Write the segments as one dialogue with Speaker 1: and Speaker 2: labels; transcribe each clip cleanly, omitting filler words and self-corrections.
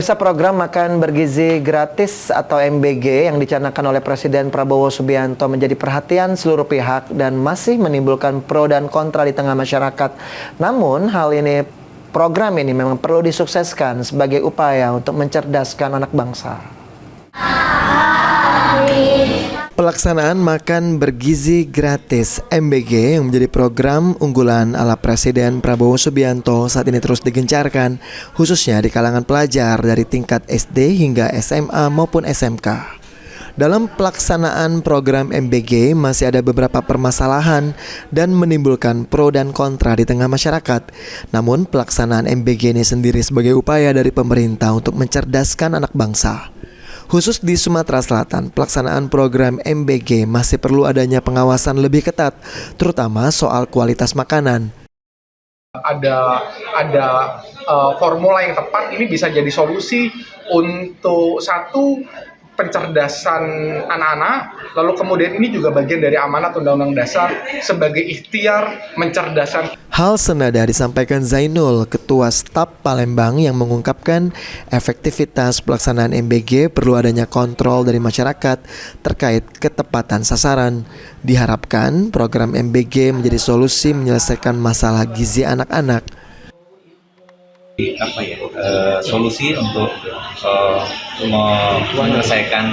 Speaker 1: Pemirsa, program makan bergizi gratis atau MBG yang dicanangkan oleh Presiden Prabowo Subianto menjadi perhatian seluruh pihak dan masih menimbulkan pro dan kontra di tengah masyarakat. Namun program ini memang perlu disukseskan sebagai upaya untuk mencerdaskan anak bangsa. Pelaksanaan makan bergizi gratis MBG yang menjadi program unggulan ala Presiden Prabowo Subianto saat ini terus digencarkan, khususnya di kalangan pelajar dari tingkat SD hingga SMA maupun SMK. Dalam pelaksanaan program MBG masih ada beberapa permasalahan dan menimbulkan pro dan kontra di tengah masyarakat. Namun pelaksanaan MBG ini sendiri sebagai upaya dari pemerintah untuk mencerdaskan anak bangsa. Khusus di Sumatera Selatan, pelaksanaan program MBG masih perlu adanya pengawasan lebih ketat, terutama soal kualitas makanan.
Speaker 2: Ada formula yang tepat, ini bisa jadi solusi untuk satu, pencerdasan anak-anak, lalu kemudian ini juga bagian dari amanat Undang-Undang Dasar sebagai ikhtiar mencerdaskan.
Speaker 1: Hal senada disampaikan Zainul, Ketua Staf Palembang, yang mengungkapkan efektivitas pelaksanaan MBG perlu adanya kontrol dari masyarakat terkait ketepatan sasaran. Diharapkan program MBG menjadi solusi menyelesaikan masalah gizi anak-anak.
Speaker 3: Solusi untuk menyelesaikan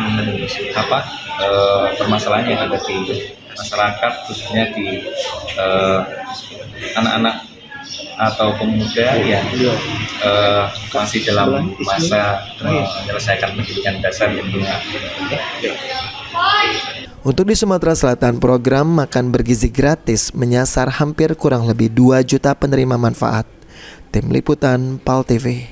Speaker 3: permasalahan yang ada di masyarakat, khususnya di anak-anak atau pemuda yang masih dalam masa menyelesaikan pendidikan dasar yang
Speaker 1: Untuk di Sumatera Selatan, program makan bergizi gratis menyasar hampir kurang lebih 2 juta penerima manfaat. Tim Liputan PAL TV.